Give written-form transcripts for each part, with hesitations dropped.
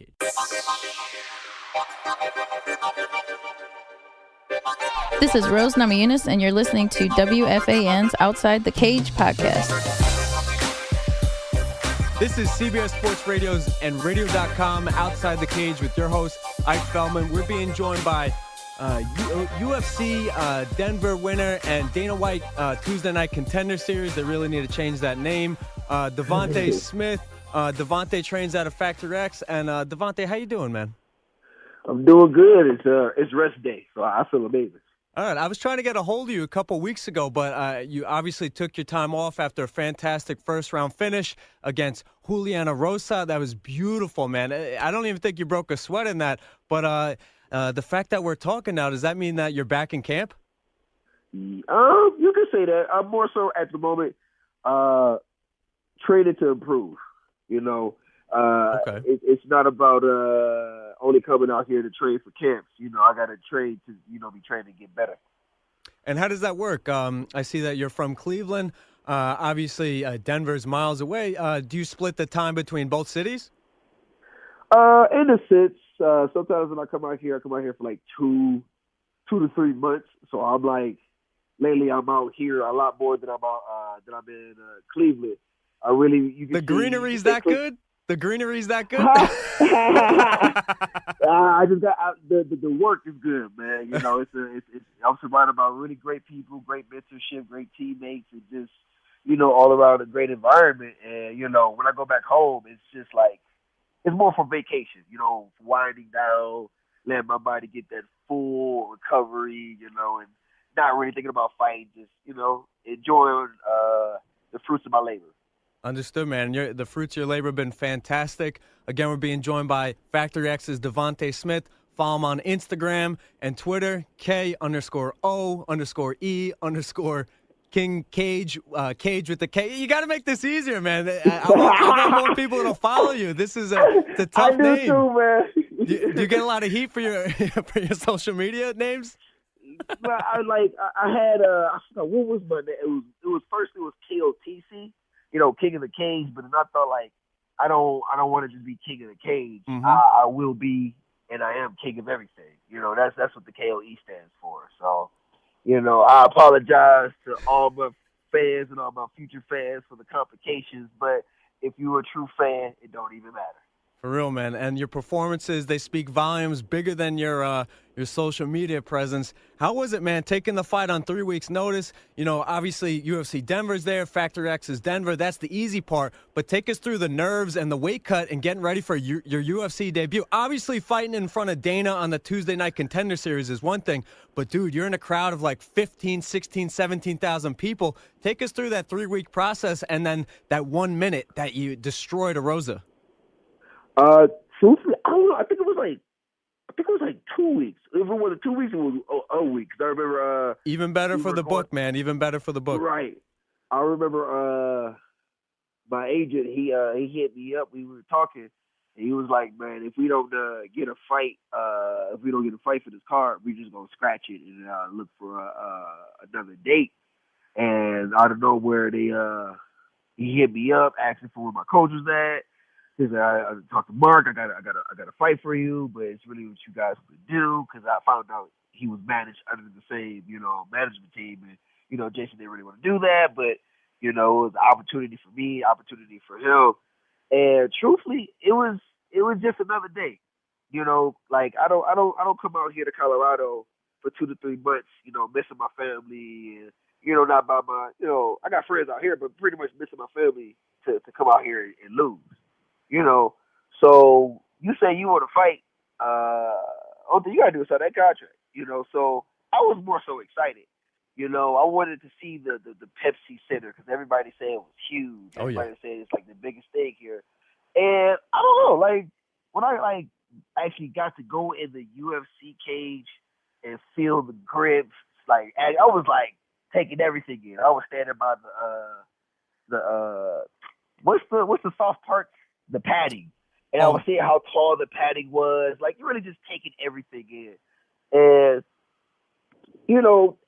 cage. This is Rose Namajunas, and you're listening to WFAN's Outside the Cage podcast. This is CBS Sports Radio's and Radio.com Outside the Cage with your host, Ike Feldman. We're being joined by UFC Denver winner and Dana White Tuesday Night Contender Series. They really need to change that name. DeVonte Smith. DeVonte trains out of Factor X. And DeVonte, how you doing, man? I'm doing good. It's rest day, so I feel amazing. All right, I was trying to get a hold of you a couple weeks ago, but you obviously took your time off after a fantastic first-round finish against Juliana Rosa. That was beautiful, man. I don't even think you broke a sweat in that. But the fact that we're talking now, does that mean that you're back in camp? You can say that. I'm more so at the moment training to improve. You know, Okay. It's not about only coming out here to train for camps. You know, I got to train to, be trained to get better. And how does that work? I see that you're from Cleveland. Obviously, Denver's miles away. Do you split the time between both cities? In a sense, sometimes when I come out here for like 2 to 3 months. So I'm like, lately I'm out here a lot more than I'm in Cleveland. The greenery's that good? The greenery's that good? I just got the work is good, man. You know, I'm surrounded by really great people, great mentorship, great teammates, and just all around a great environment. And when I go back home, it's just like it's more for vacation. Winding down, letting my body get that full recovery. And not really thinking about fighting, just enjoying the fruits of my labor. Understood, man. The fruits of your labor have been fantastic. Again, we're being joined by Factor X's DeVonte Smith. Follow him on Instagram and Twitter, K_O_E_King Cage, Cage with the K. You got to make this easier, man. I want more people to follow you. It's a tough name. I do too, man. Do you get a lot of heat for your social media names? I had I forgot what was my name. It was KOTC. King of the Cage, but then I thought I don't want to just be King of the Cage. Mm-hmm. I will be, and I am King of everything. That's what the KOE stands for. So, I apologize to all my fans and all my future fans for the complications, but if you're a true fan, it don't even matter. For real, man. And your performances, they speak volumes bigger than your social media presence. How was it, man, taking the fight on 3 weeks' notice? Obviously, UFC Denver's there, Factor X is Denver. That's the easy part. But take us through the nerves and the weight cut and getting ready for your UFC debut. Obviously, fighting in front of Dana on the Tuesday Night Contender Series is one thing. But, dude, you're in a crowd of like 15, 16, 17,000 people. Take us through that 3-week process and then that 1 minute that you destroyed a Rosa. Truthfully, I don't know. I think it was like 2 weeks. If it wasn't 2 weeks, it was a week. I remember. Even better for the book, man. Even better for the book. Right. I remember my agent. He hit me up. We were talking, and he was like, "Man, if we don't get a fight, for this card, we just gonna scratch it and look for another date." And I don't know where he hit me up asking for where my coach was at. He said, I talked to Mark. I got a fight for you, but it's really what you guys could do, because I found out he was managed under the same, management team, and Jason didn't really want to do that, but it was an opportunity for me, opportunity for him, and truthfully, it was just another day, I don't come out here to Colorado for 2 to 3 months, missing my family, and not by my, I got friends out here, but pretty much missing my family to come out here and lose. So you say you want to fight, only thing you got to do is sign that contract, so I was more so excited. I wanted to see the Pepsi Center, because everybody said it was huge. Everybody said it's like the biggest thing here. And I don't know, when I actually got to go in the UFC cage and feel the grips, I was taking everything in. I was standing by the what's the soft part? The padding. And I was seeing how tall the padding was. You're really just taking everything in. And,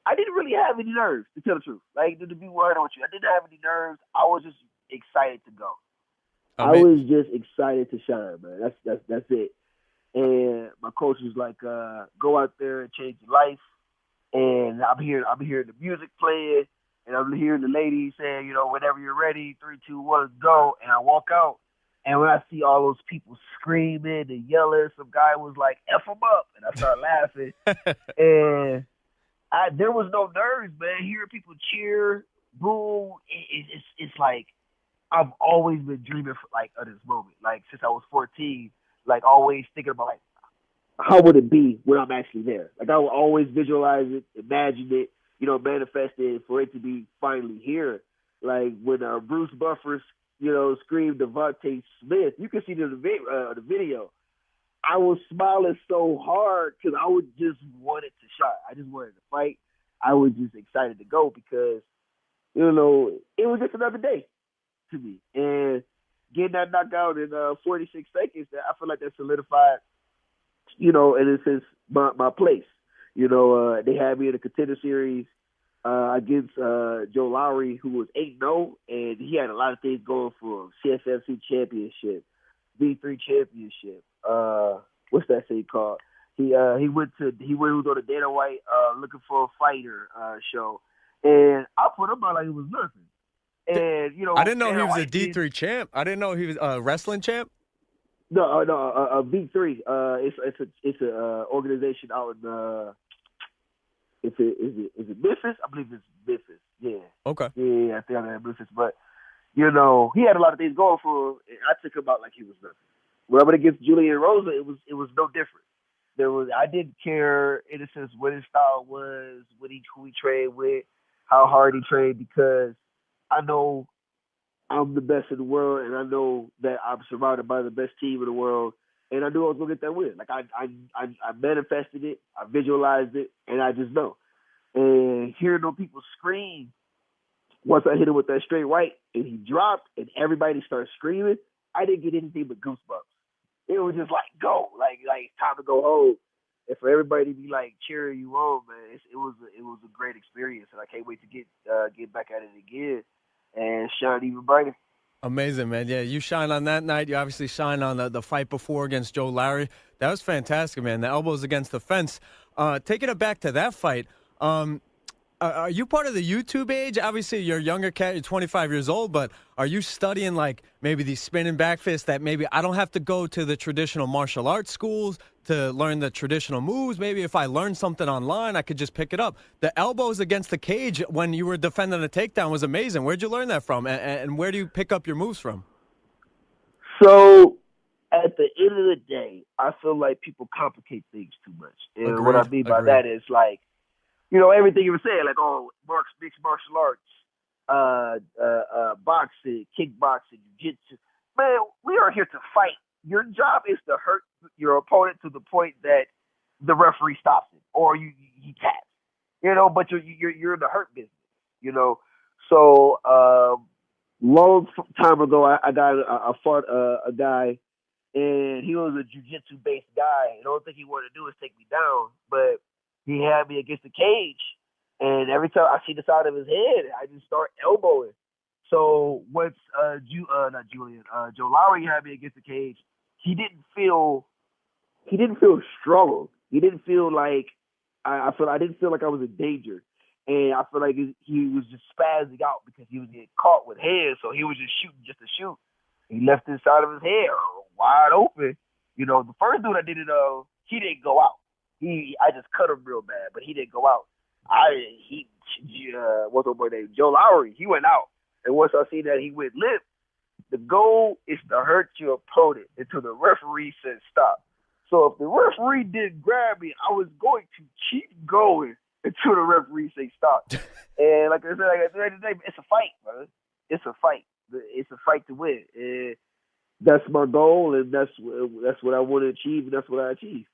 I didn't really have any nerves, to tell the truth. To be worried with you. I didn't have any nerves. I was just excited to go. I was just excited to shine, man. That's it. And my coach was like, go out there and change your life. And I'm hearing the music playing, and I'm hearing the lady saying, you know, whenever you're ready, 3, 2, 1, go. And I walk out, and when I see all those people screaming and yelling, some guy was like, F them up. And I started laughing. And there was no nerves, man. Hearing people cheer, boo, it's like I've always been dreaming of this moment. Like since I was 14, like always thinking about like how would it be when I'm actually there? Like I would always visualize it, imagine it, you know, manifest it for it to be finally here. Like when Bruce Buffer, you know, screamed DeVonte Smith, you can see the video. I was smiling so hard because I would just wanted to shot. I just wanted to fight. I was just excited to go because, you know, it was just another day to me. And getting that knockout in 46 seconds, I feel like that solidified, you know, in a sense, my place. You know, they had me in a contender series against Joe Lowry, who was 8-0, and he had a lot of things going for him. CSFC championship, V3 championship. What's that thing called? He was on the Dana White Looking for a Fighter show, and I put him out like it was nothing. And you know, I didn't know Dana he was White a D3 champ. I didn't know he was a wrestling champ. No, a V3. It's a organization out in is it Memphis? I believe it's Memphis. Yeah. Okay. Yeah, I think I'm in Memphis. But you know, he had a lot of things going for him, and I took him out like he was nothing. When I went against Julian Rosa, it was no different. I didn't care in a sense what his style was, who he trained with, how hard he trained, because I know I'm the best in the world, and I know that I'm surrounded by the best team in the world, and I knew I was gonna get that win. Like I manifested it, I visualized it, and I just know. And hearing those people scream once I hit him with that straight right, and he dropped, and everybody started screaming, I didn't get anything but goosebumps. It was just like go, like it's time to go home, and for everybody to be like cheering you on, man. It was a great experience, and I can't wait to get back at it again and shine even brighter. Amazing, man. Yeah, you shine on that night. You obviously shine on the fight before against Joe Lowry. That was fantastic, man. The elbows against the fence. Taking it back to that fight, are you part of the YouTube age? Obviously, you're a younger cat. You're 25 years old, but are you studying like maybe these spinning back fists that maybe I don't have to go to the traditional martial arts schools to learn the traditional moves? Maybe if I learn something online, I could just pick it up. The elbows against the cage when you were defending a takedown was amazing. Where'd you learn that from, and where do you pick up your moves from? So at the end of the day, I feel like people complicate things too much. And Agreed. what I mean by that is like, you know, everything you were saying, like, oh, mixed martial arts, boxing, kickboxing, jiu-jitsu. Man, we are here to fight. Your job is to hurt your opponent to the point that the referee stops it or he taps. You know, but you're in the hurt business. You know, so long time ago, I fought a guy, and he was a jiu-jitsu based guy. And the only thing he wanted to do is take me down, but he had me against the cage, and every time I see the side of his head, I just start elbowing. So once Joe Lowry had me against the cage, he didn't feel struggled. He didn't feel like I didn't feel like I was in danger, and I feel like he was just spazzing out because he was getting caught with hands, so he was just shooting just to shoot. He left the side of his head wide open. You know, the first dude I did it he didn't go out. I just cut him real bad, but he didn't go out. What's my boy name? Joe Lowry. He went out, and once I see that he went limp, the goal is to hurt your opponent until the referee says stop. So if the referee didn't grab me, I was going to keep going until the referee says stop. And like I said, at the end of the day, it's a fight, brother. It's a fight. It's a fight to win. And that's my goal, and that's what I want to achieve, and that's what I achieved.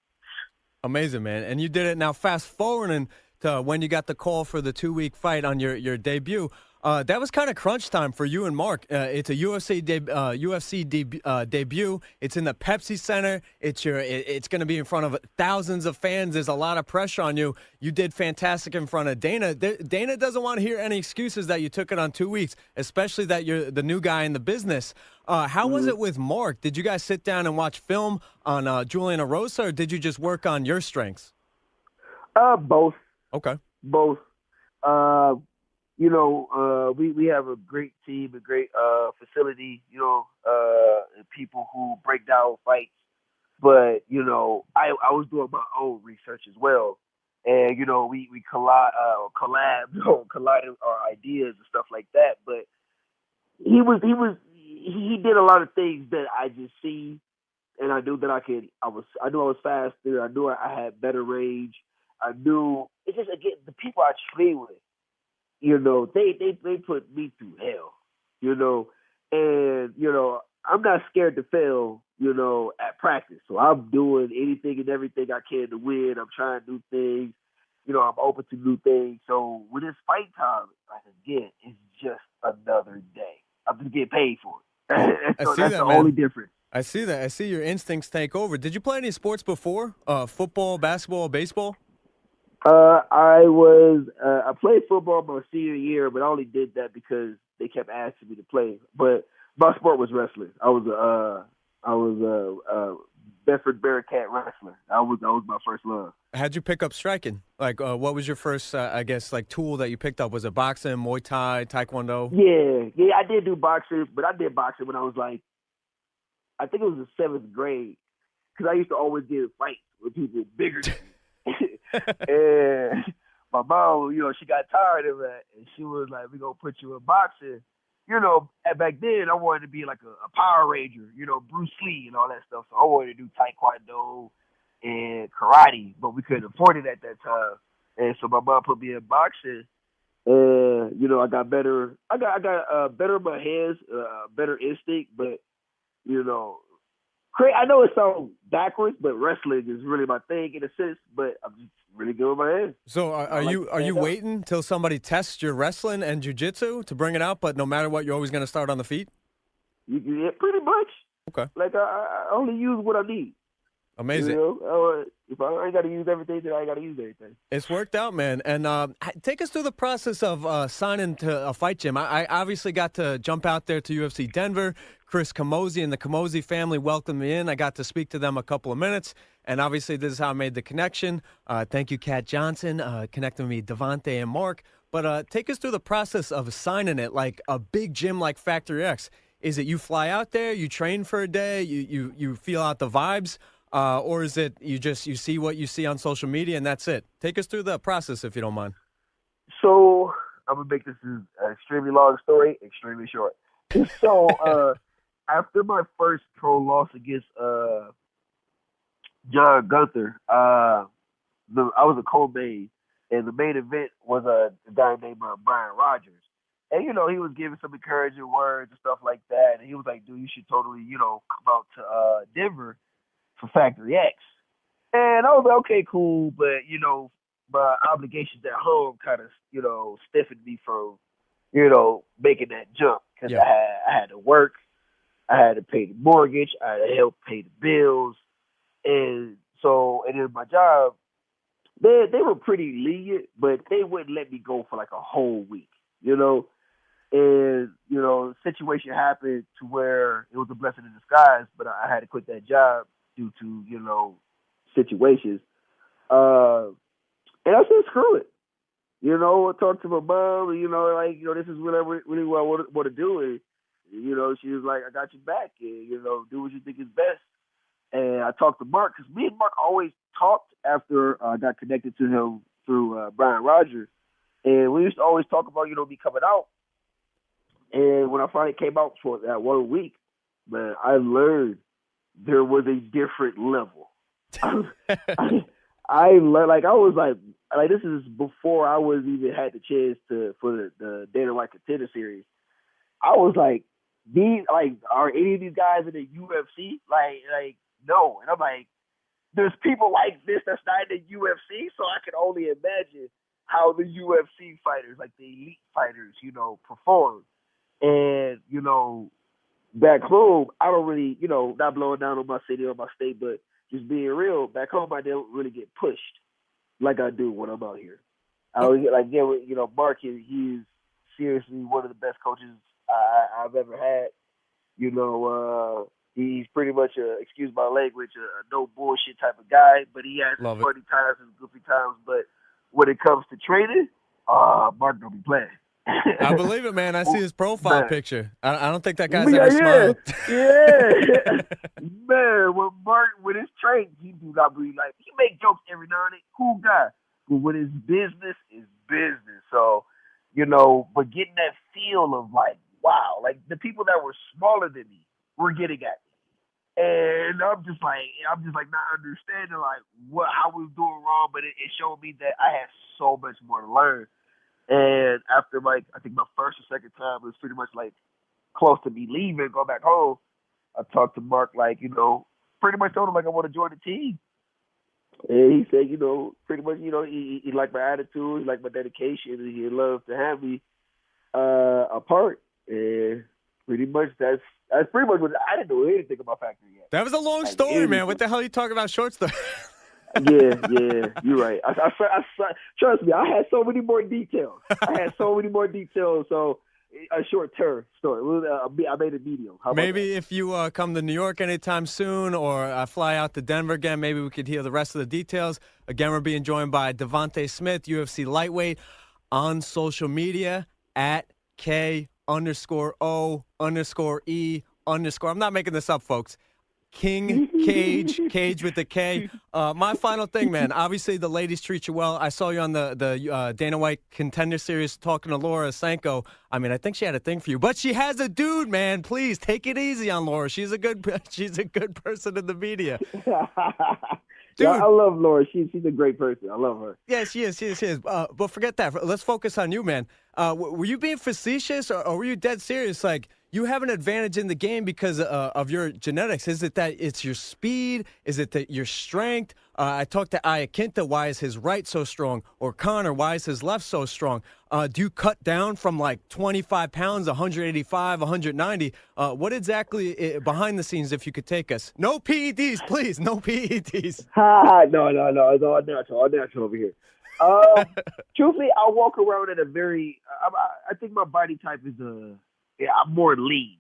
Amazing, man. And you did it. Now, fast forwarding to when you got the call for the 2-week fight on your debut, that was kind of crunch time for you and Mark. It's a UFC debut. It's in the Pepsi Center. It's going to be in front of thousands of fans. There's a lot of pressure on you. You did fantastic in front of Dana. Dana doesn't want to hear any excuses that you took it on 2 weeks, especially that you're the new guy in the business. How was it with Mark? Did you guys sit down and watch film on Julian Erosa, or did you just work on your strengths? Both. Okay. Both. We have a great team, a great facility, and people who break down fights. But, I was doing my own research as well. And, we collided our ideas and stuff like that. But he did a lot of things that I just see, and I knew that I knew I was faster. I knew I had better range. I knew it's just, again, the people I train with, they put me through hell, and I'm not scared to fail, at practice. So I'm doing anything and everything I can to win. I'm trying new things, I'm open to new things. So when it's fight time, like, again, it's just another day. I'm just getting paid for it. I So see that's that, the man. only difference. I see that. I see your instincts take over. Did you play any sports before? Football, basketball, baseball? I played football my senior year, but I only did that because they kept asking me to play. But my sport was wrestling. I was a Bedford Bearcat wrestler. That was my first love. How'd you pick up striking? Like, what was your first, tool that you picked up? Was it boxing, Muay Thai, Taekwondo? Yeah, I did do boxing, but I did boxing when I was I think it was the 7th grade, because I used to always get in fights with people bigger than me. And my mom, she got tired of that, and she was like, "We're gonna put you in boxing." And back then I wanted to be like a Power Ranger, Bruce Lee and all that stuff. So I wanted to do Taekwondo and karate, but we couldn't afford it at that time. And so my mom put me in boxing. I got better. I got better in my hands, better instinct, but I know it sounds backwards, but wrestling is really my thing in a sense. But I'm just really good with my hands. So are you waiting till somebody tests your wrestling and jiu-jitsu to bring it out? But no matter what, you're always going to start on the feet? Yeah, pretty much. Okay. Like I only use what I need. Amazing. If I ain't got to use everything, then I ain't got to use everything. It's worked out, man. And take us through the process of signing to a fight gym. I obviously got to jump out there to UFC Denver. Chris Camozzi and the Camozzi family welcomed me in. I got to speak to them a couple of minutes. And obviously, this is how I made the connection. Thank you, Kat Johnson, connecting me, Devonte and Mark. But take us through the process of signing it, like a big gym like Factory X. Is it you fly out there, you train for a day, you feel out the vibes? Or is it you see what you see on social media and that's it? Take us through the process if you don't mind. So I'm gonna make this an extremely long story, extremely short. So after my first pro loss against John Gunther, I was a co-main, and the main event was a guy named Brian Rogers. And, he was giving some encouraging words and stuff like that. And he was like, "Dude, you should totally, come out to Denver for Factory X." And I was like, okay, cool. But, my obligations at home kind of, stiffened me from, making that jump. Because I had to work. I had to pay the mortgage. I had to help pay the bills. And then my job, they were pretty lenient, but they wouldn't let me go for like a whole week, And, the situation happened to where it was a blessing in disguise, but I had to quit that job due to, situations. And I said, screw it. I talked to my mom, and, this is really what I want to do. And, she was like, "I got you back, and, do what you think is best." And I talked to Mark, because me and Mark always talked after I got connected to him through Brian Rogers. And we used to always talk about, me coming out. And when I finally came out for that 1 week, man, I learned there was a different level. I was like, this is before I was even had the chance for the Dana White Contender Series. I was like, are any of these guys in the UFC? Like, no. And I'm like, there's people like this that's not in the UFC, so I can only imagine how the UFC fighters, like the elite fighters, perform. And, back home, I don't really, not blowing down on my city or my state, but just being real, back home I don't really get pushed like I do when I'm out here. I always get Mark, he's seriously one of the best coaches I've ever had. You know, he's pretty much excuse my language, a no bullshit type of guy. But he has Love his it. funny times and goofy times. But when it comes to training, Mark don't be playing. I believe it, man. I see his profile Man. picture. I don't think that guy's Yeah, ever smiled. yeah. Man, when it's training, he do not really like. He make jokes every now and then. Cool guy, but when it's business, it's business. So, you know, but getting that feel of like, wow, like the people that were smaller than me were getting at me, and I'm just like not understanding like what I was doing wrong, but it showed me that I had so much more to learn. And after like I think my first or second time, it was pretty much like close to me leaving, go back home. I talked to Mark, like, you know, pretty much told him like I want to join the team. And he said, you know, pretty much, you know, he liked my attitude, he liked my dedication, and he loved to have me a part. And pretty much that's pretty much what I didn't know anything about factory yet. That was a long Like, story, anything. man. What the hell are you talking about short story? Yeah, you're right. I trust me, I had so many more details. So a short-term story. I made a medium. How about Maybe that? if you come to New York anytime soon or fly out to Denver again, maybe we could hear the rest of the details. Again, we're being joined by DEVONTE Smith, UFC lightweight, on social media at K_O_E_. I'm not making this up, folks. King Cage with the K. My final thing, man. Obviously, the ladies treat you well. I saw you on the Dana White Contender Series talking to Laura Sanko. I mean, I think she had a thing for you, but she has a dude, man. Please take it easy on Laura. She's a good person in the media. Dude. Yeah, I love Laura. She's a great person. I love her. Yeah, she is. But forget that. Let's focus on you, man. Were you being facetious or were you dead serious? Like, you have an advantage in the game because of your genetics. Is it that it's your speed? Is it that your strength? I talked to Iaquinta. Why is his right so strong? Or Connor, why is his left so strong? Do you cut down from like 25 pounds, 185, 190? What exactly behind the scenes, if you could take us? No PEDs, please. No PEDs. No. It's all natural over here. Truthfully, I walk around at a very. I think my body type is I'm more lean,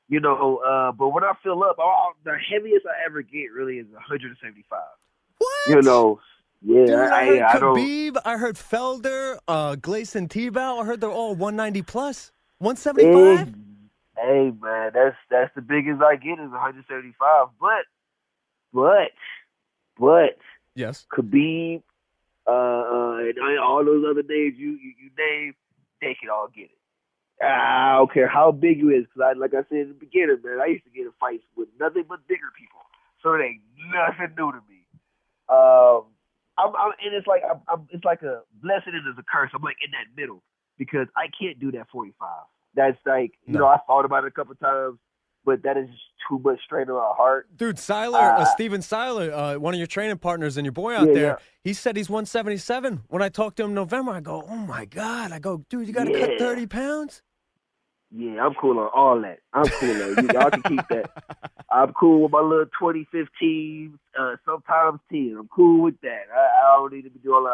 you know. But when I fill up, the heaviest I ever get really is 175. What? You know, yeah. Dude, I heard I don't. Khabib, I heard Felder, Gleison Tebow. I heard they're all 190 plus. 175? Hey man, that's the biggest I get is 175. But Yes. Khabib, and all those other names you name, they can all get it. I don't care how big you is, because like I said in the beginning, man, I used to get in fights with nothing but bigger people, so it ain't nothing new to me. And it's like a blessing and it's a curse. I'm like in that middle because I can't do that 45. That's like, you know, I thought about it a couple times, but that is just too much strain on my heart. Dude, Seiler, Steven Seiler, one of your training partners and your boy out there, he said he's 177. When I talked to him in November, I go, oh my God. I go, dude, you got to cut 30 pounds? Yeah, I'm cool on all that. I'm cool on it. Y'all can keep that. I'm cool with my little 2015, sometimes 10. I'm cool with that. I don't need to be doing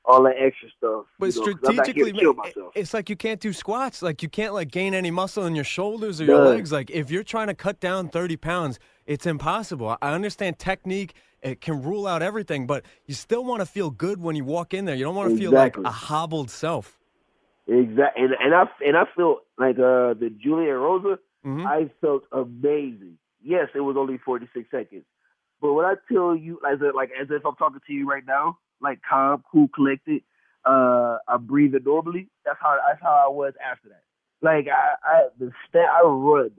all that extra stuff. But you know, strategically, kill myself. It's like you can't do squats. Like you can't like gain any muscle in your shoulders or your legs. Like if you're trying to cut down 30 pounds, it's impossible. I understand technique. It can rule out everything, but you still want to feel good when you walk in there. You don't want to feel like a hobbled self. Exactly, and I feel like the Julia Rosa, I felt amazing. Yes, it was only 46 seconds, but when I tell you, as if I'm talking to you right now, like calm, cool, collected, I'm breathing normally. That's how I was after that. Like I run,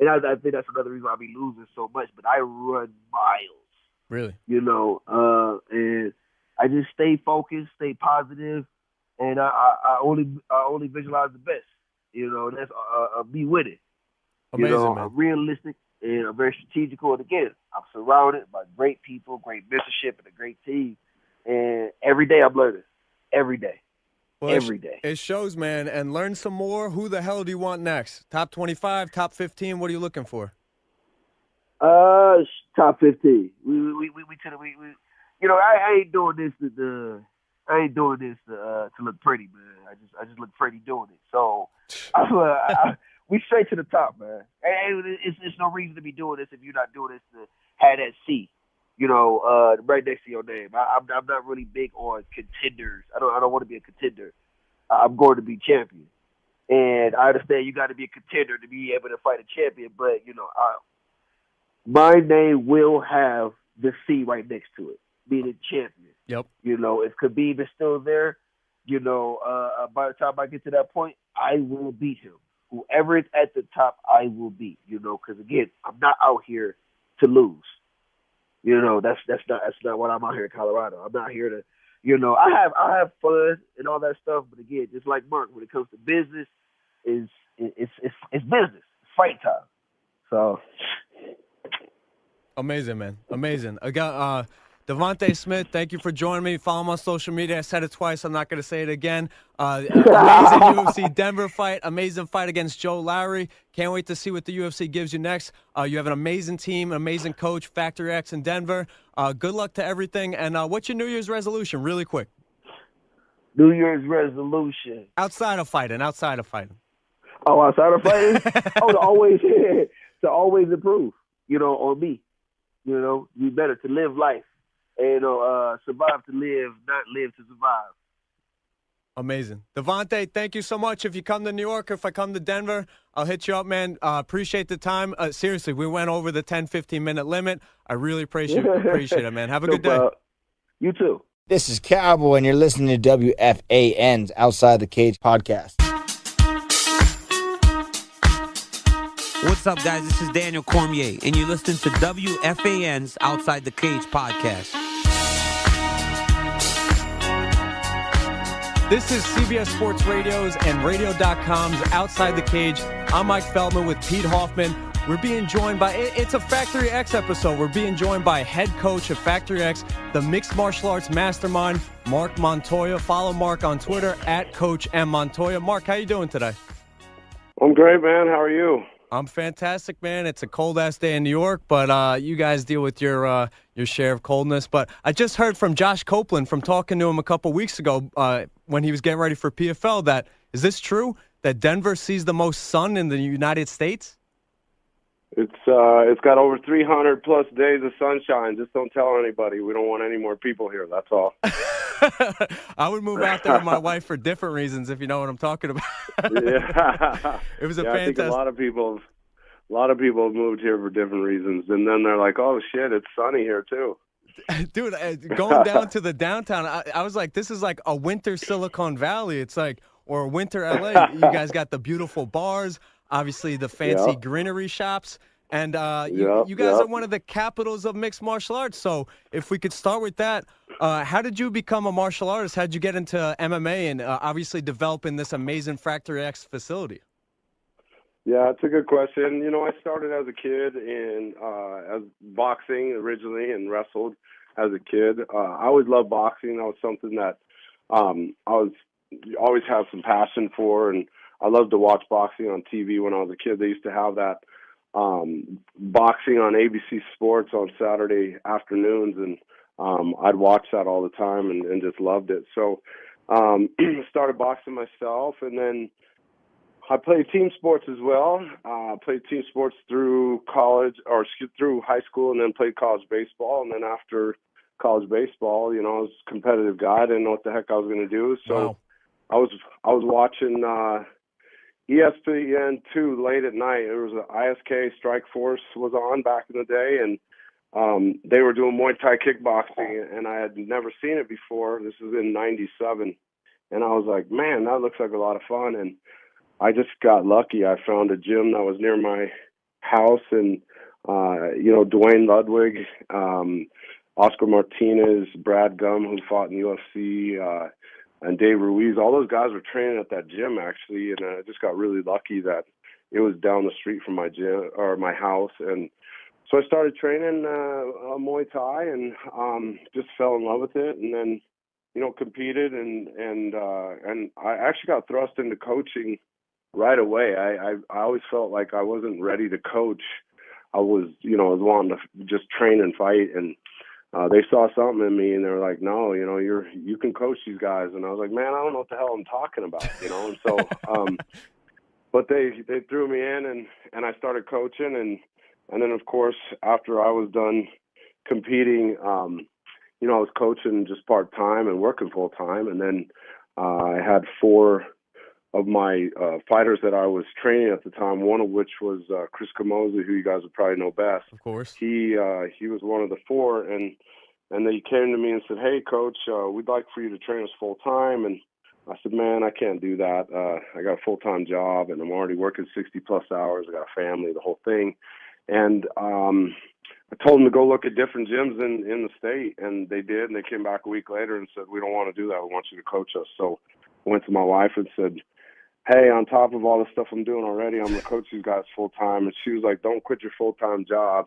and I think that's another reason I be losing so much. But I run miles. Really, you know, and I just stay focused, stay positive. And I only visualize the best, you know. That's be with it. Amazing, you know, man. I'm realistic and I'm very strategical. And again, I'm surrounded by great people, great mentorship, and a great team. And every day I'm learning. Every day. Well, every day. It shows, man. And learn some more. Who the hell do you want next? Top 25, top 15. What are you looking for? Top 15. We you know, I ain't doing this to look pretty, man. I just look pretty doing it. So we straight to the top, man. And it's no reason to be doing this if you're not doing this to have that C, right next to your name. I'm not really big on contenders. I don't want to be a contender. I'm going to be champion. And I understand you got to be a contender to be able to fight a champion, but my name will have the C right next to it, being a champion. Yep. If Khabib is still there, by the time I get to that point, I will beat him. Whoever is at the top, I will beat. Because again, I'm not out here to lose. That's not what I'm out here in Colorado. I'm not here to, I have fun and all that stuff. But again, just like Mark, when it comes to business, it's business. It's fight time. So. Amazing, man. Amazing. I got DeVonte Smith, thank you for joining me. Follow him on social media. I said it twice. I'm not going to say it again. Amazing UFC Denver fight. Amazing fight against Joe Lowry. Can't wait to see what the UFC gives you next. You have an amazing team, an amazing coach, Factory X in Denver. Good luck to everything. And what's your New Year's resolution, really quick? New Year's resolution. Outside of fighting. Oh, outside of fighting? To always improve, on me. Be better, to live life. And, survive to live, not live to survive. Amazing. DeVonte, thank you so much. If you come to New York, if I come to Denver, I'll hit you up, man. Appreciate the time. Seriously, we went over the 10, 15-minute limit. I really appreciate it, man. Have a good day. You too. This is Cowboy, and you're listening to WFAN's Outside the Cage podcast. What's up, guys? This is Daniel Cormier, and you're listening to WFAN's Outside the Cage podcast. This is CBS Sports Radio's and Radio.com's Outside the Cage. I'm Mike Feldman with Pete Hoffman. We're being joined by, it's a Factory X episode. We're being joined by head coach of Factory X, the mixed martial arts mastermind, Mark Montoya. Follow Mark on Twitter at Coach M. Montoya. Mark, how you doing today? I'm great, man. How are you? I'm fantastic, man. It's a cold-ass day in New York, but you guys deal with your share of coldness. But I just heard from Josh Copeland from talking to him a couple weeks ago when he was getting ready for PFL that, is this true, that Denver sees the most sun in the United States? It's got over 300 plus days of sunshine. Just don't tell anybody. We don't want any more people here. That's all. I would move out there with my wife for different reasons, if you know what I'm talking about. Yeah, it was a fantastic. I think a lot of people have moved here for different reasons, and then they're like, "Oh shit, it's sunny here too." Dude, going down to the downtown, I was like, "This is like a winter Silicon Valley." It's like, or a winter LA. You guys got the beautiful bars. Obviously, the fancy greenery shops. And you guys are one of the capitals of mixed martial arts. So if we could start with that, how did you become a martial artist? How did you get into MMA and obviously developing this amazing Factory X facility? Yeah, it's a good question. I started as a kid in as boxing originally and wrestled as a kid. I always loved boxing. That was something that always have some passion for, and I loved to watch boxing on TV when I was a kid. They used to have that boxing on ABC Sports on Saturday afternoons, and I'd watch that all the time and just loved it. So started boxing myself, and then I played team sports as well. Played team sports through college or through high school, and then played college baseball. And then after college baseball, I was a competitive guy. I didn't know what the heck I was going to do. So I was watching ESPN2 late at night. There was an ISK Strike Force was on back in the day, and they were doing Muay Thai kickboxing, and I had never seen it before. This was in '97, and I was like, man, that looks like a lot of fun. And I just got lucky. I found a gym that was near my house, and Dwayne Ludwig, Oscar Martinez, Brad Gum, who fought in UFC, and Dave Ruiz, all those guys were training at that gym actually, and I just got really lucky that it was down the street from my gym or my house, and so I started training Muay Thai and just fell in love with it, and then competed and I actually got thrust into coaching right away. I always felt like I wasn't ready to coach. I was wanting to just train and fight, and they saw something in me, and they were like, "No, you can coach these guys." And I was like, "Man, I don't know what the hell I'm talking about," And so, but they threw me in, and I started coaching, and then of course after I was done competing, you know, I was coaching just part time and working full time, and then I had 4 of my fighters that I was training at the time. One of which was Chris Camozzi, who you guys would probably know best. Of course. He was one of the 4, and they came to me and said, "Hey, coach, we'd like for you to train us full time." And I said, "Man, I can't do that. I got a full time job, and I'm already working 60+ hours. I got a family, the whole thing." And I told them to go look at different gyms in the state, and they did. And they came back a week later and said, "We don't want to do that. We want you to coach us." So I went to my wife and said, "Hey, on top of all the stuff I'm doing already, I'm going to coach these guys full time." And she was like, "Don't quit your full time job,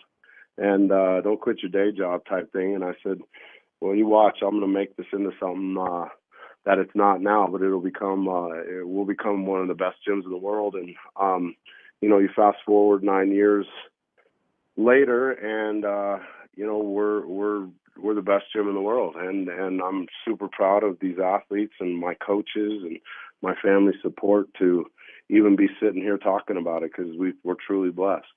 and don't quit your day job," type thing. And I said, "Well, you watch. I'm going to make this into something that it's not now, but it will become one of the best gyms in the world." And you know, you fast forward 9 years later, and you know, we're the best gym in the world, and I'm super proud of these athletes and my coaches and my family support to even be sitting here talking about it, because we're truly blessed.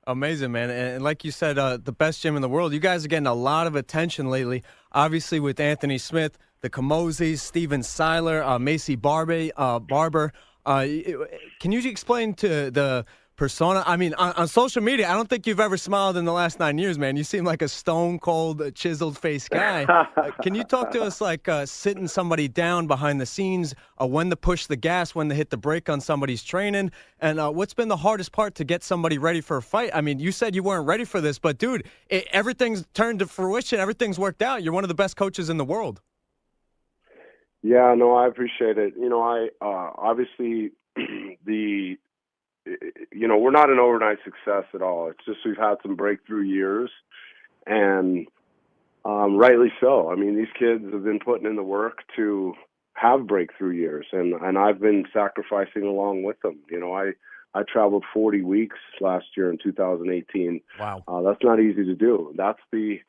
Amazing, man. And like you said, the best gym in the world. You guys are getting a lot of attention lately, obviously with Anthony Smith, the Camozzis, Steven Seiler, Macy Barber. Can you explain to the persona? I mean, on social media, I don't think you've ever smiled in the last 9 years, man. You seem like a stone-cold, chiseled-faced guy. Can you talk to us like sitting somebody down behind the scenes, when to push the gas, when to hit the brake on somebody's training, and what's been the hardest part to get somebody ready for a fight? I mean, you said you weren't ready for this, but, dude, everything's turned to fruition. Everything's worked out. You're one of the best coaches in the world. Yeah, no, I appreciate it. You know, I obviously you know, we're not an overnight success at all. It's just we've had some breakthrough years, and rightly so. I mean, these kids have been putting in the work to have breakthrough years, and I've been sacrificing along with them. You know, I traveled 40 weeks last year in 2018. Wow. That's not easy to do. That's the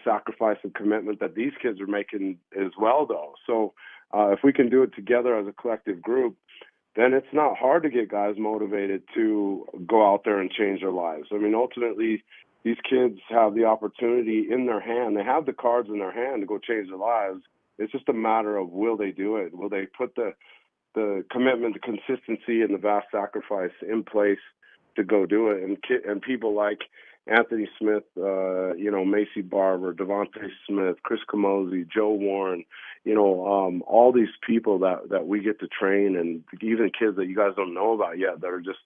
sacrifice and commitment that these kids are making as well, though. So if we can do it together as a collective group, then it's not hard to get guys motivated to go out there and change their lives. I mean, ultimately, these kids have the opportunity in their hand. They have the cards in their hand to go change their lives. It's just a matter of, will they do it? Will they put the commitment, the consistency, and the vast sacrifice in place to go do it? And people like Anthony Smith, you know, Macy Barber, DeVonte Smith, Chris Camozzi, Joe Warren, you know, all these people that we get to train, and even kids that you guys don't know about yet that are just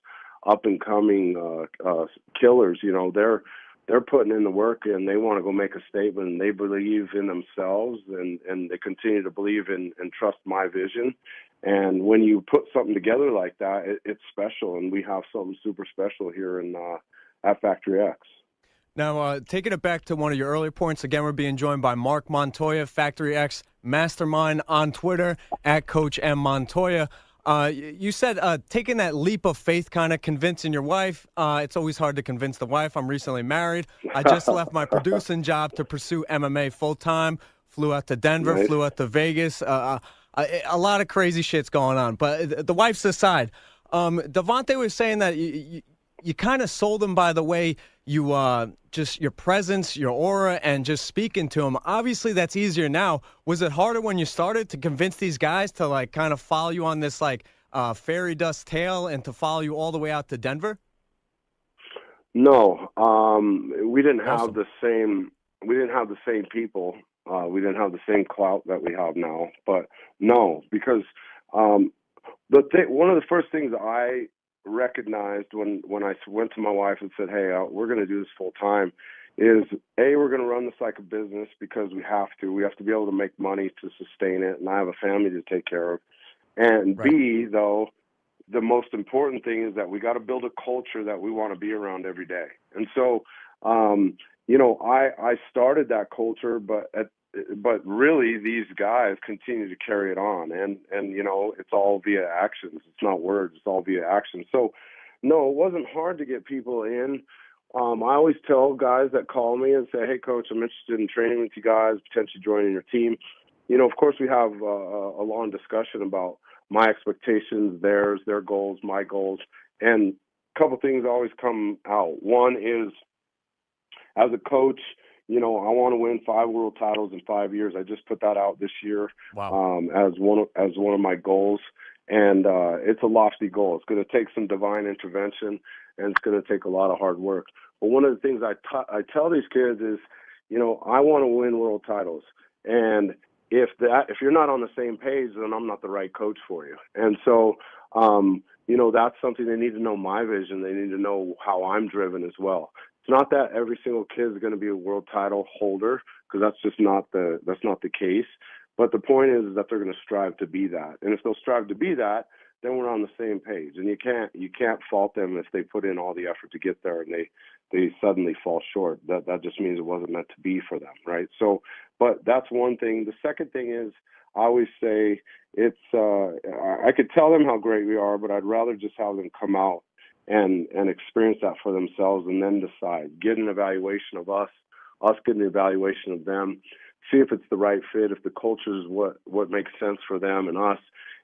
up and coming killers. You know, they're putting in the work, and they want to go make a statement, and they believe in themselves, and they continue to believe in and trust my vision. And when you put something together like that, it's special, and we have something super special here at Factory X. Now, taking it back to one of your earlier points, again, we're being joined by MARC Montoya, Factory X Mastermind on Twitter, at Coach M. Montoya. You said taking that leap of faith, kind of convincing your wife. It's always hard to convince the wife. I'm recently married. I just left my producing job to pursue MMA full-time, flew out to Denver, Nice. flew out to Vegas. A lot of crazy shit's going on. But the wife's aside. DeVonte was saying that you kind of sold him by the way you just your presence, your aura, and just speaking to him. Obviously, that's easier now. Was it harder when you started to convince these guys to like kind of follow you on this like fairy dust tale and to follow you all the way out to Denver? No, we didn't have Awesome. the same. We didn't have the same people. We didn't have the same clout that we have now. But no, because one of the first things I recognized when I went to my wife and said, "Hey, we're going to do this full time," is we're going to run this like a business because we have to. We have to be able to make money to sustain it, and I have a family to take care of. And Right. B, though, the most important thing is that we got to build a culture that we want to be around every day. And so, you know, I started that culture, but really these guys continue to carry it on, and you know, it's all via actions. It's not words. It's all via action. So, no, it wasn't hard to get people in. I always tell guys that call me and say, "Hey, coach, I'm interested in training with you guys, potentially joining your team." You know, of course, we have a long discussion about my expectations, theirs, their goals, my goals, and a couple things always come out. One is, as a coach, I want to win 5 world titles in 5 years. I just put that out this year. Wow. As one of my goals, and it's a lofty goal. It's going to take some divine intervention, and it's going to take a lot of hard work. But one of the things I tell these kids is, I want to win world titles, and if you're not on the same page, then I'm not the right coach for you. And so, that's something they need to know my vision. They need to know how I'm driven as well. It's not that every single kid is going to be a world title holder, because that's not the case. But the point is that they're going to strive to be that. And if they'll strive to be that, then we're on the same page. And you can't fault them if they put in all the effort to get there and they suddenly fall short. That just means it wasn't meant to be for them, right? So, but that's one thing. The second thing is, I always say I could tell them how great we are, but I'd rather just have them come out and experience that for themselves, and then decide, get an evaluation of us get an evaluation of them, see if it's the right fit, if the culture is what makes sense for them and us,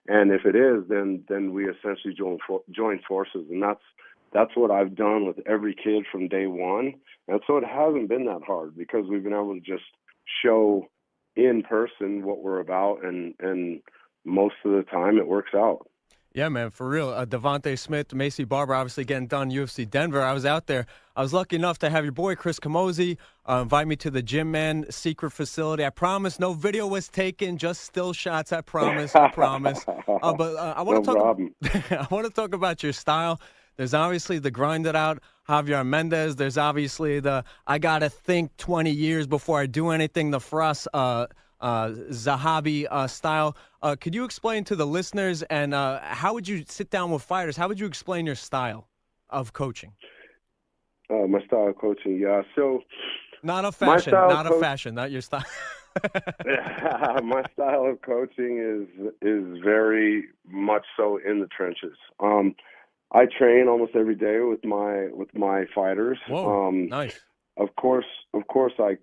and if it is, then we essentially join forces, and that's what I've done with every kid from day one. And so it hasn't been that hard, because we've been able to just show in person what we're about, and most of the time it works out. Yeah, man, for real. Devonte Smith, Macy Barber, obviously getting done UFC Denver. I was out there. I was lucky enough to have your boy Chris Camozzi invite me to the Gym Man secret facility. I promise no video was taken, just still shots. I promise. I promise. But I want to talk. I want to talk about your style. There's obviously the grinded out Javier Mendez. There's obviously the I gotta think 20 years before I do anything. The Frost Zahabi style. Could you explain to the listeners, and how would you sit down with fighters? How would you explain your style of coaching? My style of coaching, yeah. So not a fashion, not your style. My style of coaching is very much so in the trenches. I train almost every day with my fighters. Whoa, nice. Of course, I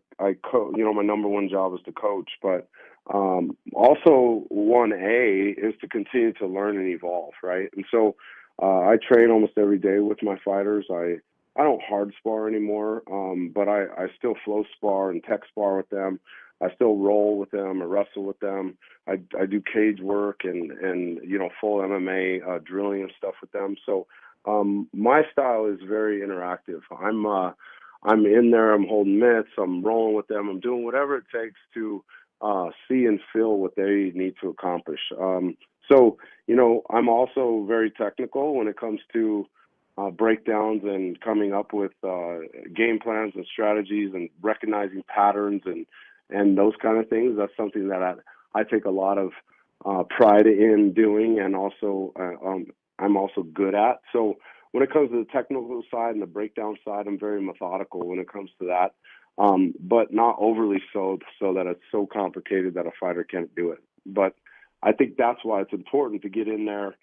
coach. My number one job is to coach, but also 1A is to continue to learn and evolve, right? And so I train almost every day with my fighters. I don't hard spar anymore, but I still flow spar and tech spar with them. I still roll with them or wrestle with them. I do cage work and full MMA drilling and stuff with them. So my style is very interactive. I'm in there. I'm holding mitts. I'm rolling with them. I'm doing whatever it takes to see and feel what they need to accomplish. So I'm also very technical when it comes to breakdowns and coming up with game plans and strategies and recognizing patterns and those kind of things. That's something that I take a lot of pride in doing, and also I'm also good at. So when it comes to the technical side and the breakdown side, I'm very methodical when it comes to that, but not overly so that it's so complicated that a fighter can't do it. But I think that's why it's important to get in there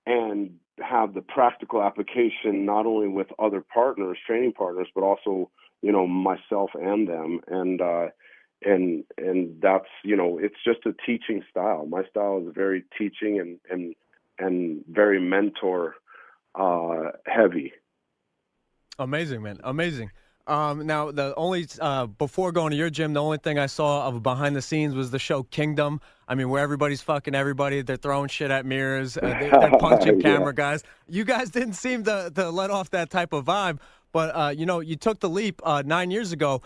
and have the practical application, not only with other partners, training partners, but also, myself and them. And that's, it's just a teaching style. My style is very teaching and very mentor heavy. Amazing, man. Amazing. Now, the only before going to your gym, the only thing I saw of behind the scenes was the show Kingdom. I mean, where everybody's fucking everybody. They're throwing shit at mirrors. They're punching camera guys. You guys didn't seem to let off that type of vibe. But, you took the leap 9 years ago.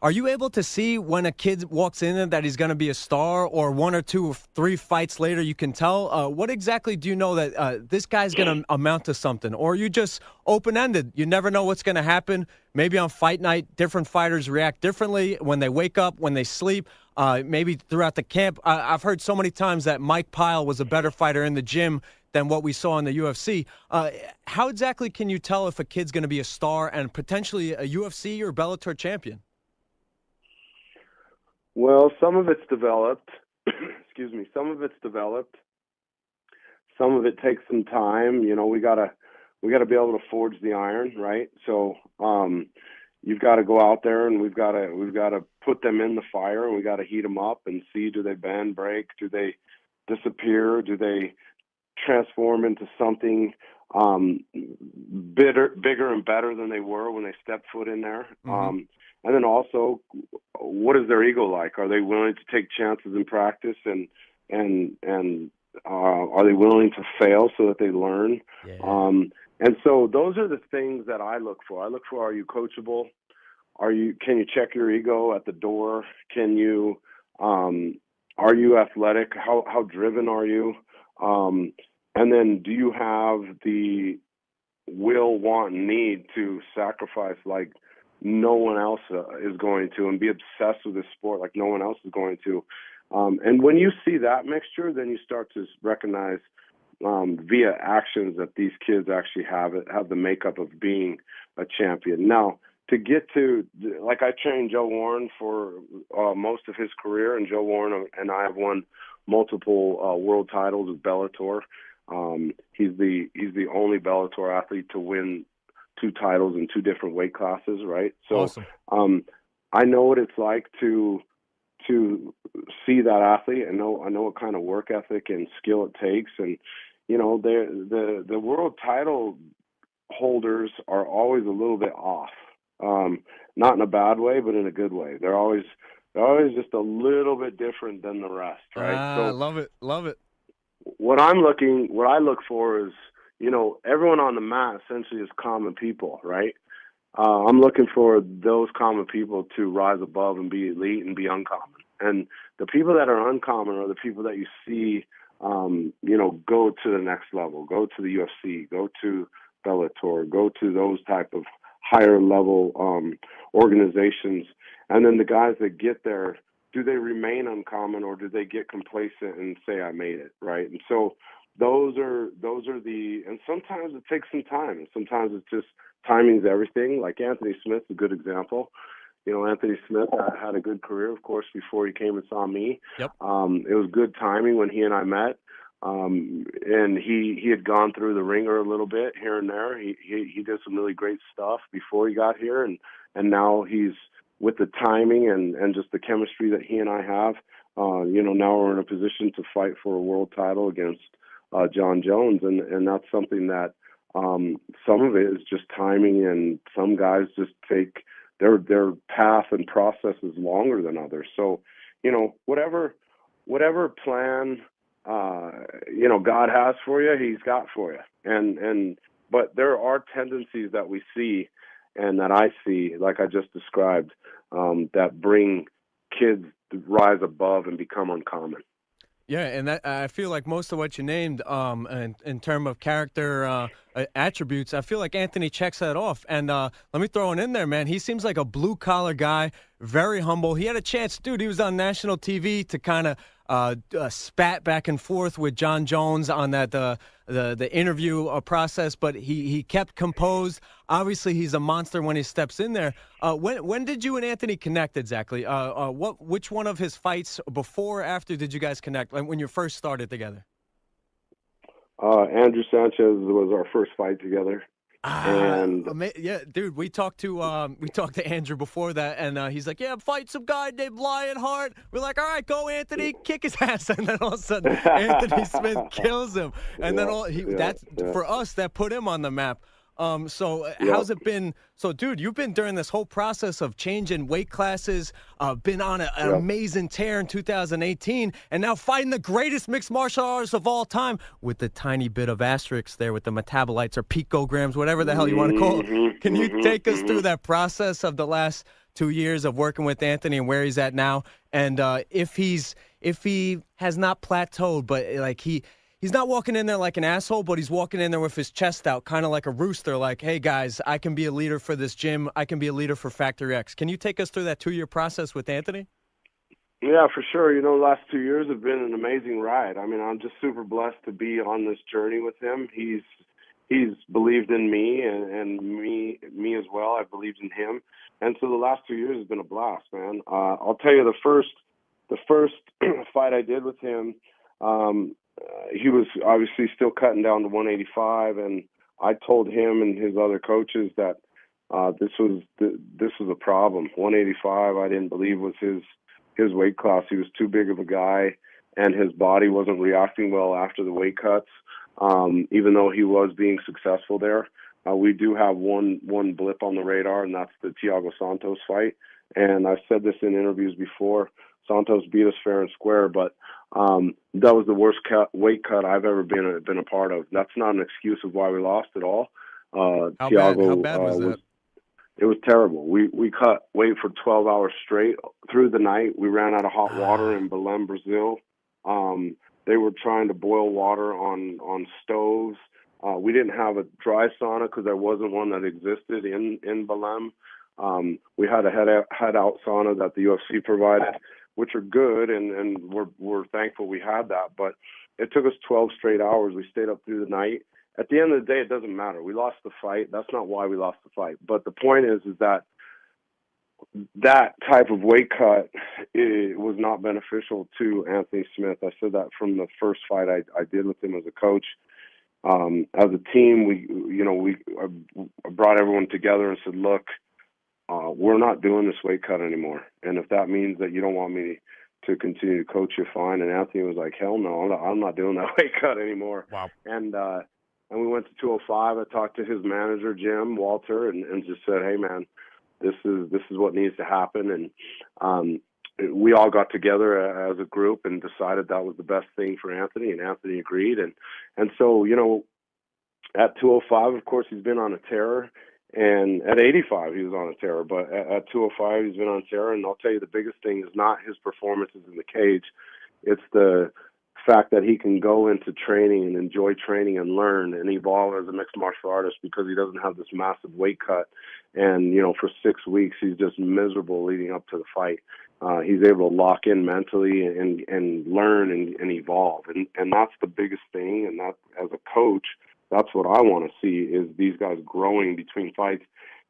Are you able to see when a kid walks in that he's going to be a star, or 1 or 2 or 3 fights later you can tell? What exactly do you know that this guy's going to amount to something? Or are you just open-ended? You never know what's going to happen. Maybe on fight night, different fighters react differently when they wake up, when they sleep, maybe throughout the camp. I've heard so many times that Mike Pyle was a better fighter in the gym than what we saw in the UFC. How exactly can you tell if a kid's going to be a star and potentially a UFC or Bellator champion? Well, some of it's developed. Excuse me. Some of it's developed. Some of it takes some time. We gotta be able to forge the iron, right? So you've got to go out there, and we've got to put them in the fire, and we got to heat them up and see, do they bend, break, do they disappear? Do they transform into something bigger and better than they were when they stepped foot in there? And then also, what is their ego like? Are they willing to take chances in practice, and are they willing to fail so that they learn? Yeah. And so those are the things that I look for. I look for, are you coachable? Can you check your ego at the door? Are you athletic? How driven are you? And then do you have the will, want, and need to sacrifice like no one else is going to, and be obsessed with this sport like no one else is going to? And when you see that mixture, then you start to recognize via actions that these kids actually have the makeup of being a champion. Now, to get to, like, I trained Joe Warren for most of his career, and Joe Warren and I have won multiple world titles with Bellator. He's the only Bellator athlete to win 2 titles in 2 different weight classes, right? So awesome. I know what it's like to see that athlete. I know what kind of work ethic and skill it takes. And you know, the world title holders are always a little bit off, not in a bad way, but in a good way. They're always just a little bit different than the rest, right? So love it. What I look for is, you know, everyone on the mat essentially is common people, right? I'm looking for those common people to rise above and be elite and be uncommon. And the people that are uncommon are the people that you see, you know, go to the next level, go to the UFC, go to Bellator, go to those type of higher level organizations. And then the guys that get there, do they remain uncommon, or do they get complacent and say, I made it, right? And so those are and sometimes it takes some time, and sometimes it's just timing's everything. Like Anthony Smith's a good example. You know, Anthony Smith had a good career, of course, before he came and saw me. Yep. It was good timing when he and I met. And he had gone through the ringer a little bit here and there. He did some really great stuff before he got here, and now he's, with the timing and just the chemistry that he and I have, you know, now we're in a position to fight for a world title against John Jones, and that's something that some of it is just timing, and some guys just take their path and process is longer than others. So, you know, whatever plan you know, God has for you, He's got for you. But there are tendencies that we see and that I see, like I just described, that bring kids to rise above and become uncommon. Yeah, and that, I feel like most of what you named, in terms of character attributes, I feel like Anthony checks that off. And let me throw it in there, man. He seems like a blue-collar guy, very humble. He had a chance, dude. He was on national TV to kind of spat back and forth with John Jones on that the interview process, but he kept composed. Obviously, he's a monster when he steps in there. When did you and Anthony connect exactly? Which one of his fights, before or after, did you guys connect? Like when you first started together? Andrew Sanchez was our first fight together. And yeah, dude, we talked to Andrew before that, and he's like, "Yeah, fight some guy named Lionheart." We're like, "All right, go Anthony, kick his ass," and then all of a sudden, Anthony Smith kills him, and then that's for us, that put him on the map. How's it been? So, dude, you've been during this whole process of changing weight classes, been on an amazing tear in 2018, and now fighting the greatest mixed martial artist of all time, with the tiny bit of asterisks there with the metabolites or picograms, whatever the hell you want to call it. Can you take us through that process of the last 2 years of working with Anthony and where he's at now? And if he has not plateaued, but like he's not walking in there like an asshole, but he's walking in there with his chest out, kind of like a rooster, like, hey, guys, I can be a leader for this gym. I can be a leader for Factory X. Can you take us through that 2-year process with Anthony? Yeah, for sure. You know, the last 2 years have been an amazing ride. I mean, I'm just super blessed to be on this journey with him. He's believed in me and me as well. I believed in him. And so the last 2 years has been a blast, man. I'll tell you, the first fight I did with him, he was obviously still cutting down to 185, and I told him and his other coaches that this was a problem. 185, I didn't believe was his weight class. He was too big of a guy. and his body wasn't reacting well after the weight cuts, even though he was being successful there. We do have one blip on the radar, and that's the Thiago Santos fight. And I've said this in interviews before. Santos beat us fair and square, but that was the worst weight cut I've ever been a part of. That's not an excuse of why we lost at all. How Thiago bad was that? It was terrible. We cut weight for 12 hours straight through the night. We ran out of hot water in Belém, Brazil. They were trying to boil water on stoves. We didn't have a dry sauna because there wasn't one that existed in Belém. We had a head out sauna that the UFC provided, which are good, and we're thankful we had that. But it took us 12 straight hours. We stayed up through the night. At the end of the day, it doesn't matter. We lost the fight. That's not why we lost the fight. But the point is that type of weight cut was not beneficial to Anthony Smith. I said that from the first fight I did with him as a coach. As a team, we brought everyone together and said, look, we're not doing this weight cut anymore. And if that means that you don't want me to continue to coach you, fine. And Anthony was like, hell no, I'm not doing that weight cut anymore. Wow. And we went to 205. I talked to his manager, Jim Walter, and just said, hey, man, this is what needs to happen. And we all got together as a group and decided that was the best thing for Anthony, and Anthony agreed. And so, at 205, of course, he's been on a tear. And at 85, he was on a tear. But at 205, he's been on a tear. And I'll tell you, the biggest thing is not his performances in the cage. It's the fact that he can go into training and enjoy training and learn and evolve as a mixed martial artist because he doesn't have this massive weight cut. And, for 6 weeks, he's just miserable leading up to the fight. He's able to lock in mentally and learn and evolve. And that's the biggest thing. And that, as a coach, that's what I want to see, is these guys growing between fights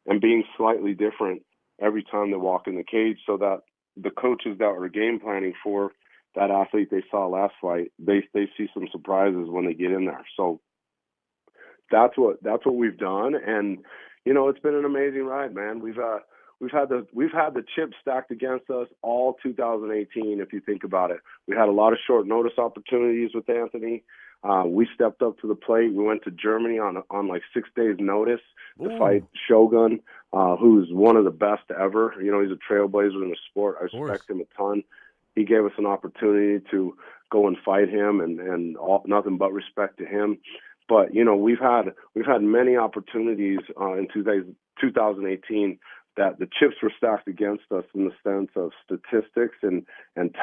and being slightly different every time they walk in the cage, so that the coaches that are game planning for that athlete they saw last fight, they see some surprises when they get in there. So that's what we've done, and it's been an amazing ride, man. We've had the chips stacked against us all 2018. If you think about it, we had a lot of short notice opportunities with Anthony. We stepped up to the plate. We went to Germany on like 6 days' notice to fight Shogun, who's one of the best ever. He's a trailblazer in the sport. I respect him a ton. He gave us an opportunity to go and fight him, and nothing but respect to him. But we've had many opportunities in 2018 that the chips were stacked against us in the sense of statistics and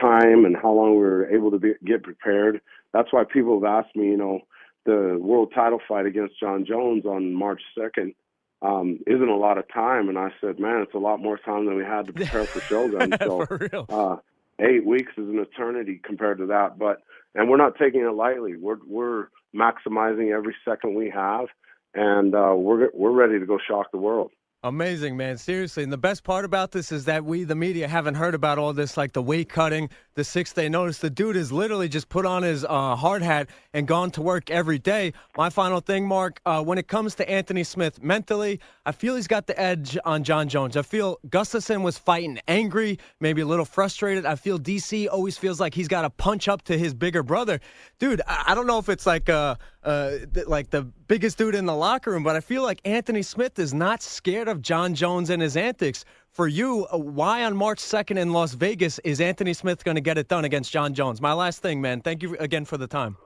time and how long we were able to get prepared. That's why people have asked me, the world title fight against John Jones on March 2nd isn't a lot of time. And I said, man, it's a lot more time than we had to prepare for Shogun. So For real. 8 weeks is an eternity compared to that. And we're not taking it lightly. We're maximizing every second we have, and we're ready to go shock the world. Amazing, man. Seriously. And the best part about this is that we, the media, haven't heard about all this, like the weight cutting, the 6-day notice. The dude has literally just put on his hard hat and gone to work every day. My final thing, Mark, when it comes to Anthony Smith, mentally, I feel he's got the edge on John Jones. I feel Gustafsson was fighting angry, maybe a little frustrated. I feel DC always feels like he's got to punch up to his bigger brother. Dude, I don't know if it's like the biggest dude in the locker room, but I feel like Anthony Smith is not scared of John Jones and his antics. For you, why on March 2nd in Las Vegas is Anthony Smith going to get it done against John Jones? My last thing, man. Thank you again for the time.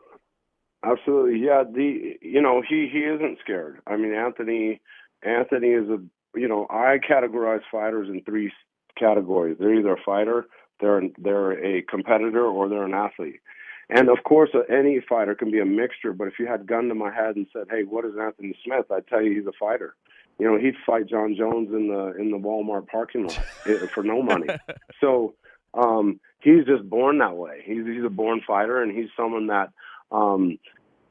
Absolutely, yeah. He isn't scared. I mean, Anthony is I categorize fighters in 3 categories. They're either a fighter, they're a competitor, or they're an athlete. And of course, any fighter can be a mixture. But if you had gun to my head and said, "Hey, what is Anthony Smith?" I'd tell you he's a fighter. He'd fight John Jones in the Walmart parking lot for no money. So he's just born that way. He's a born fighter, and he's someone that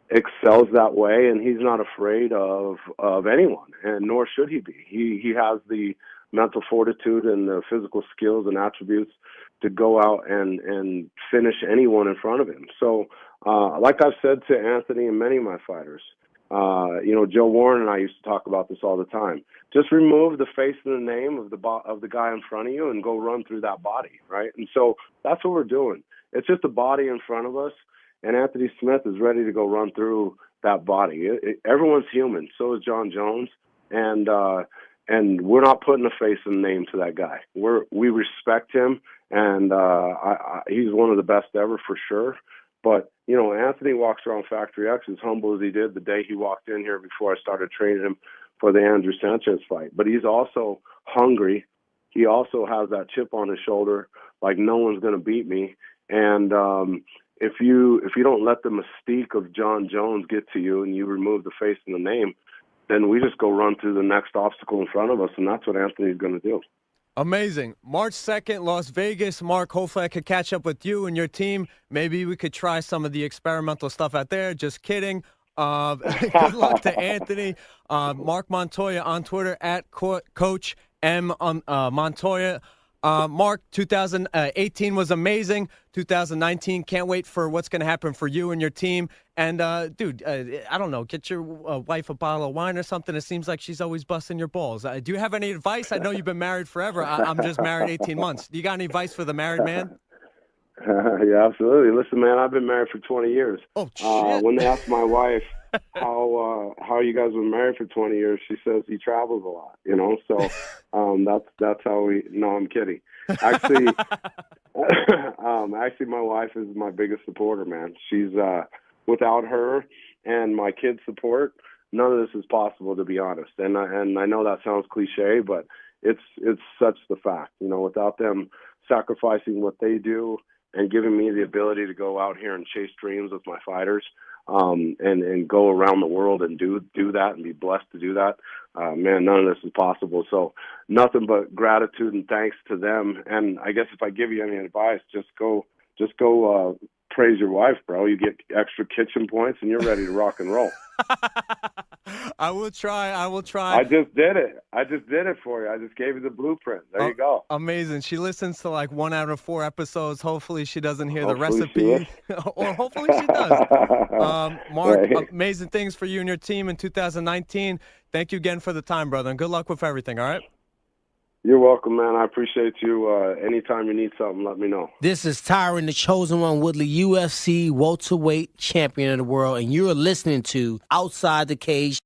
excels that way, and he's not afraid of anyone, and nor should he be. He has the mental fortitude and the physical skills and attributes to go out and finish anyone in front of him. So, like I've said to Anthony and many of my fighters, Joe Warren and I used to talk about this all the time. Just remove the face and the name of the guy in front of you and go run through that body, right? And so that's what we're doing. it's just a body in front of us, and Anthony Smith is ready to go run through that body. Everyone's human. So is John Jones, and we're not putting a face and name to that guy. We respect him, and he's one of the best ever for sure. But, you know, Anthony walks around Factory X as humble as he did the day he walked in here before I started training him for the Andrew Sanchez fight. But he's also hungry. He also has that chip on his shoulder, like no one's going to beat me. And if you don't let the mystique of John Jones get to you and you remove the face and the name, then we just go run through the next obstacle in front of us, and that's what Anthony's going to do. Amazing. March 2nd, Las Vegas. Mark, hopefully I could catch up with you and your team. Maybe we could try some of the experimental stuff out there. Just kidding. Good luck to Anthony. Mark Montoya on Twitter at Coach M Montoya. Mark, 2018 was amazing. 2019, can't wait for what's going to happen for you and your team. And, dude, I don't know, get your wife a bottle of wine or something. It seems like she's always busting your balls. Do you have any advice? I know you've been married forever. I'm just married 18 months. Do you got any advice for the married man? Yeah, absolutely. Listen, man, I've been married for 20 years. Oh, shit. When they asked my wife how you guys been married for 20 years, she says he travels a lot, you know. So that's how we. No, I'm kidding. Actually, actually, my wife is my biggest supporter, man. She's without her and my kids' support, none of this is possible, to be honest. And I know that sounds cliche, but it's such the fact. You know, without them sacrificing what they do and giving me the ability to go out here and chase dreams with my fighters, and go around the world and do that and be blessed to do that, man, none of this is possible. So nothing but gratitude and thanks to them. And I guess if I give you any advice, just go praise your wife, bro. You get extra kitchen points and you're ready to rock and roll. I will try. I just did it for you. I just gave you the blueprint. There you go. Amazing. She listens to like 1 out of 4 episodes. Hopefully she doesn't hear the recipe. Or hopefully she does. Mark, right. Amazing things for you and your team in 2019. Thank you again for the time, brother, and good luck with everything, all right? You're welcome, man. I appreciate you. Anytime you need something, let me know. This is Tyron, the Chosen One Woodley, UFC welterweight champion of the world, and you're listening to Outside the Cage.